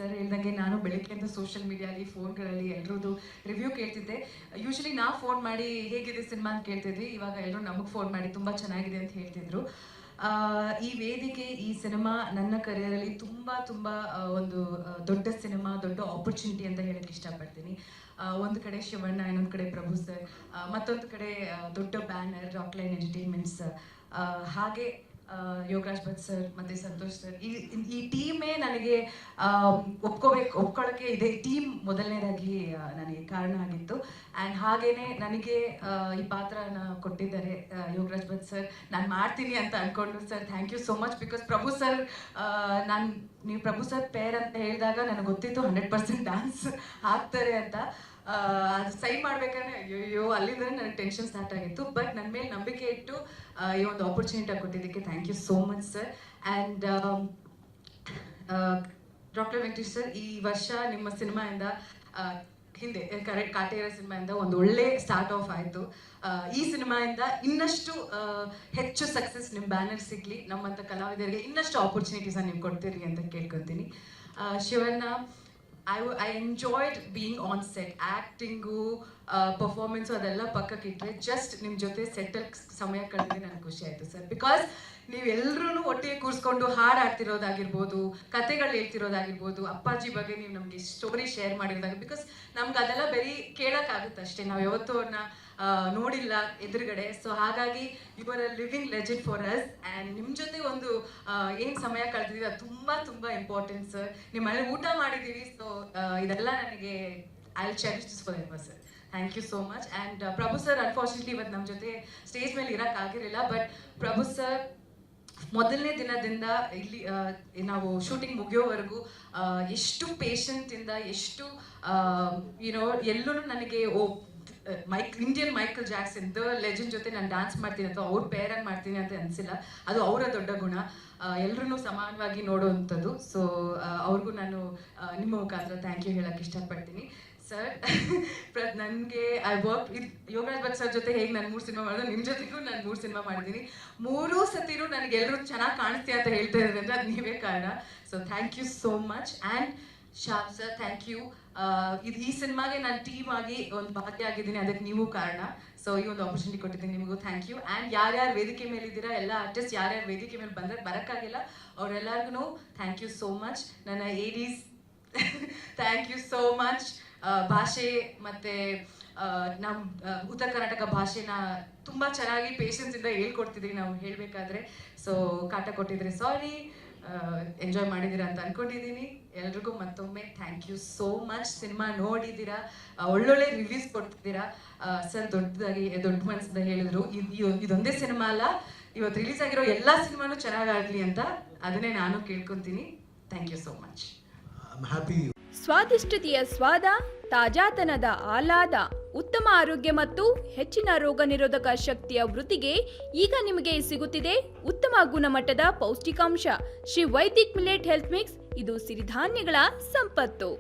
Sir ಹೇಳ್ದಂಗೆ ನಾನು ಬೆಳಗ್ಗೆಯಿಂದ ಸೋಷಿಯಲ್ ಮೀಡಿಯಾಲಿ ಫೋನ್ಗಳಲ್ಲಿ ಎಲ್ಲರದ್ದು ರಿವ್ಯೂ ಕೇಳ್ತಿದ್ದೆ. ಯೂಶಲಿ ನಾವು ಫೋನ್ ಮಾಡಿ ಹೇಗಿದೆ ಸಿನಿಮಾ ಅಂತ ಕೇಳ್ತಿದ್ವಿ, ಇವಾಗ ಎಲ್ಲರೂ ನಮಗೆ ಫೋನ್ ಮಾಡಿ ತುಂಬ ಚೆನ್ನಾಗಿದೆ ಅಂತ ಹೇಳ್ತಿದ್ರು. ಈ ವೇದಿಕೆ, ಈ ಸಿನಿಮಾ ನನ್ನ ಕರಿಯರಲ್ಲಿ ತುಂಬ ತುಂಬ ಒಂದು ದೊಡ್ಡ ಸಿನಿಮಾ, ದೊಡ್ಡ ಆಪರ್ಚುನಿಟಿ ಅಂತ ಹೇಳಕ್ಕೆ ಇಷ್ಟಪಡ್ತೀನಿ. ಒಂದು ಕಡೆ ಶಿವಣ್ಣ, ಇನ್ನೊಂದು ಕಡೆ ಪ್ರಭು ಸರ್, ಮತ್ತೊಂದು ಕಡೆ ದೊಡ್ಡ ಬ್ಯಾನರ್ ರಾಕ್ಲೈನ್ ಎಂಟರ್ಟೈನ್ಮೆಂಟ್ಸ್, ಹಾಗೆ ಯೋಗರಾಜ್ ಭಟ್ ಸರ್ ಮತ್ತು ಸಂತೋಷ್ ಸರ್, ಈ ಟೀಮೇ ನನಗೆ ಒಪ್ಕೊಳ್ಳೋಕ್ಕೆ ಇದೆ ಟೀಮ್ ಮೊದಲನೇದಾಗಿ ನನಗೆ ಕಾರಣ ಆಗಿತ್ತು. ಆ್ಯಂಡ್ ಹಾಗೇನೆ ನನಗೆ ಈ ಪಾತ್ರನ ಕೊಟ್ಟಿದ್ದಾರೆ ಯೋಗರಾಜ್ ಭಟ್ ಸರ್. ನಾನು ಮಾಡ್ತೀನಿ ಅಂತ ಅಂದ್ಕೊಂಡು sir thank you so much. Because Prabhu sir, ನೀವು ಪ್ರಭು ಸರ್ ಪೇರ್ ಅಂತ ಹೇಳಿದಾಗ ನನಗೆ ಗೊತ್ತಿತ್ತು 100% ಡ್ಯಾನ್ಸ್ ಹಾಕ್ತಾರೆ ಅಂತ. ಅದು ಸೈನ್ ಮಾಡ್ಬೇಕಾದ್ರೆ ಅಯ್ಯೋ ಅಲ್ಲಿಂದ ನನಗೆ ಟೆನ್ಷನ್ ಸ್ಟಾರ್ಟ್ ಆಗಿತ್ತು. ಬಟ್ ನನ್ನ ಮೇಲೆ ನಂಬಿಕೆ ಇಟ್ಟು ಈ ಒಂದು ಆಪರ್ಚುನಿಟಿ ಕೊಟ್ಟಿದ್ದಕ್ಕೆ thank you so much sir. And doctor Venkatesh sir, ಈ ವರ್ಷ ನಿಮ್ಮ ಸಿನಿಮಾಯಿಂದ ಹಿಂದೆ ಕಾಟೇರ ಸಿನಿಮಾಯಿಂದ ಒಂದು ಒಳ್ಳೆ ಸ್ಟಾರ್ಟ್ ಆಫ್ ಆಯಿತು. ಈ ಸಿನಿಮಾಯಿಂದ ಇನ್ನಷ್ಟು ಹೆಚ್ಚು ಸಕ್ಸಸ್ ನಿಮ್ಮ ಬ್ಯಾನರ್ ಸಿಗಲಿ, ನಮ್ಮಂಥ ಕಲಾವಿದರಿಗೆ ಇನ್ನಷ್ಟು ಆಪರ್ಚುನಿಟೀಸನ್ನು ನೀವು ಕೊಡ್ತೀರಿ ಅಂತ ಕೇಳ್ಕೊತೀನಿ. Shivanna, I enjoyed being on set. Acting, performance ಅದೆಲ್ಲ ಪಕ್ಕಕ್ಕಿಟ್ಟರೆ ಜಸ್ಟ್ ನಿಮ್ಮ ಜೊತೆ ಸೆಟ್ಟಲ್ಲಿ ಸಮಯ ಕಳೆದ್ರೆ ನನಗೆ ಖುಷಿ ಆಯಿತು ಸರ್. ಬಿಕಾಸ್ ನೀವೆಲ್ಲರೂ ಒಟ್ಟಿಗೆ ಕೂರಿಸ್ಕೊಂಡು ಹಾಡು ಆಡ್ತಿರೋದಾಗಿರ್ಬೋದು, ಕತೆಗಳು ಹೇಳ್ತಿರೋದಾಗಿರ್ಬೋದು, ಅಪ್ಪಾಜಿ ಬಗ್ಗೆ ನೀವು ನಮಗೆ ಸ್ಟೋರಿ ಶೇರ್ ಮಾಡಿರೋದಾಗಿ, ಬಿಕಾಸ್ ನಮ್ಗೆ ಅದೆಲ್ಲ ಬರೀ ಕೇಳೋಕ್ಕಾಗುತ್ತೆ ಅಷ್ಟೇ, ನಾವು ಯಾವತ್ತೂ ಅವ್ರನ್ನ ನೋಡಿಲ್ಲ ಎದುರುಗಡೆ. ಸೊ ಹಾಗಾಗಿ you are a living legend for us. And ನಿಮ್ಮ ಜೊತೆ ಒಂದು ಏನು ಸಮಯ ಕಳೆದಿದ್ದೀವಿ ಅದು ತುಂಬ ತುಂಬ ಇಂಪಾರ್ಟೆಂಟ್ ಸರ್. ನಿಮ್ಮ ಮನೇಲಿ ಊಟ ಮಾಡಿದ್ದೀವಿ. ಸೊ ಇದೆಲ್ಲ ನನಗೆ I will cherish this forever sir. Thank you so much. And Prabhu sir unfortunately ಇವತ್ತು ನಮ್ಮ ಜೊತೆ ಸ್ಟೇಜ್ ಮೇಲೆ ಇರೋಕ್ಕಾಗಿರಲಿಲ್ಲ. ಬಟ್ ಪ್ರಭು ಸರ್ ಮೊದಲನೇ ದಿನದಿಂದ ಇಲ್ಲಿ ನಾವು ಶೂಟಿಂಗ್ ಮುಗಿಯೋವರೆಗೂ ಎಷ್ಟು ಪೇಷಂಟಿಂದ, ಎಷ್ಟು ಯುನೋ ಎಲ್ಲೂ ನನಗೆ Indian Michael Jackson the legend ಜೊತೆ ನಾನು ಡ್ಯಾನ್ಸ್ ಮಾಡ್ತೀನಿ ಅಥವಾ ಅವ್ರ ಪೇರಾಗಿ ಮಾಡ್ತೀನಿ ಅಂತ ಅನಿಸಿಲ್ಲ. ಅದು ಅವರ ದೊಡ್ಡ ಗುಣ, ಎಲ್ಲರೂ ಸಮಾನವಾಗಿ ನೋಡುವಂಥದ್ದು. ಸೊ ಅವ್ರಿಗೂ ನಾನು ನಿಮ್ಮ ಮುಖಾಂತರ ಥ್ಯಾಂಕ್ ಯು ಹೇಳೋಕ್ಕೆ ಇಷ್ಟಪಡ್ತೀನಿ ಸರ್. ನನಗೆ I work with Yogaraj Bhat sir ಜೊತೆ ಹೇಗೆ ನಾನು 3 ಸಿನಿಮಾ ಮಾಡಿದೆ, ನಿಮ್ಮ ಜೊತೆಗೂ ನಾನು 3 ಸಿನಿಮಾ ಮಾಡಿದ್ದೀನಿ. 3 ಸತಿನೂ ನನಗೆ ಎಲ್ಲರೂ ಚೆನ್ನಾಗಿ ಕಾಣಿಸ್ತೀಯ ಅಂತ ಹೇಳ್ತಾ ಇದ್ದಾರೆ ಅಂದರೆ ಅದು ನೀವೇ ಕಾರಣ. So thank you so much. And Shyam sir, thank you. ಈ ಸಿನಿಮಾಗೆ ನಾನು ಟೀಮ್ ಆಗಿ ಒಂದು ಭಾಗ್ಯ ಆಗಿದ್ದೀನಿ, ಅದಕ್ಕೆ ನೀವು ಕಾರಣ. ಸೊ ಈ ಒಂದು ಆಪರ್ಚುನಿಟಿ ಕೊಟ್ಟಿದ್ದೀನಿ, ನಿಮಗೂ ಥ್ಯಾಂಕ್ ಯು. ಆ್ಯಂಡ್ ಯಾರ್ಯಾರು ವೇದಿಕೆ ಮೇಲಿದ್ದೀರಾ, ಎಲ್ಲ ಆರ್ಟಿಸ್ಟ್ ಯಾರ್ಯಾರು ವೇದಿಕೆ ಮೇಲೆ ಬಂದರೆ ಬರೋಕ್ಕಾಗಿಲ್ಲ ಅವರೆಲ್ಲರಿಗೂ ಥ್ಯಾಂಕ್ ಯು ಸೋ ಮಚ್. ನನ್ನ ADs thank you so much. ಭಾಷೆ ಮತ್ತು ನಮ್ಮ ಉತ್ತರ ಕರ್ನಾಟಕ ಭಾಷೆನ ತುಂಬ ಚೆನ್ನಾಗಿ ಪೇಷನ್ಸಿಂದ ಹೇಳ್ಕೊಡ್ತಿದ್ರಿ ನಾವು ಹೇಳಬೇಕಾದ್ರೆ. ಸೊ ಕಾಟ ಕೊಟ್ಟಿದ್ರಿ, ಸಾರಿ. ಎಂಜಾಯ್ ಮಾಡಿದ್ದೀರಾ ಅಂತ ಅಂದ್ಕೊಂಡಿದ್ದೀನಿ. ಎಲ್ರಿಗೂ ಮತ್ತೊಮ್ಮೆ thank you so much. Cinema ನೋಡಿದ್ದೀರಾ, ಒಳ್ಳೊಳ್ಳೆ ರಿವ್ಯೂಸ್ ಕೊಡ್ತಿದ್ದೀರಾ ಸರ್. ದೊಡ್ಡ ಮನಸ್ಸಿಂದ ಹೇಳಿದ್ರು ಇದೊಂದೇ ಸಿನಿಮಾ ಅಲ್ಲ, ಇವತ್ತು ರಿಲೀಸ್ ಆಗಿರೋ ಎಲ್ಲ ಸಿನಿಮಾನು ಚೆನ್ನಾಗಾಗಲಿ ಅಂತ. ಅದನ್ನೇ ನಾನು ಕೇಳ್ಕೊತೀನಿ. Thank you so much. ಸ್ವಾದಿಷ್ಟತೆಯ ಸ್ವಾದ, ತಾಜಾತನದ ಆಹ್ಲಾದ, ಉತ್ತಮ ಆರೋಗ್ಯ ಮತ್ತು ಹೆಚ್ಚಿನ ರೋಗ ನಿರೋಧಕ ಶಕ್ತಿಯ ವೃದ್ಧಿಗೆ ಈಗ ನಿಮಗೆ ಸಿಗುತ್ತಿದೆ ಉತ್ತಮ ಗುಣಮಟ್ಟದ ಪೌಷ್ಟಿಕಾಂಶ Shri Vaidik millet health mix. ಇದು ಸಿರಿಧಾನ್ಯಗಳ ಸಂಪತ್ತು.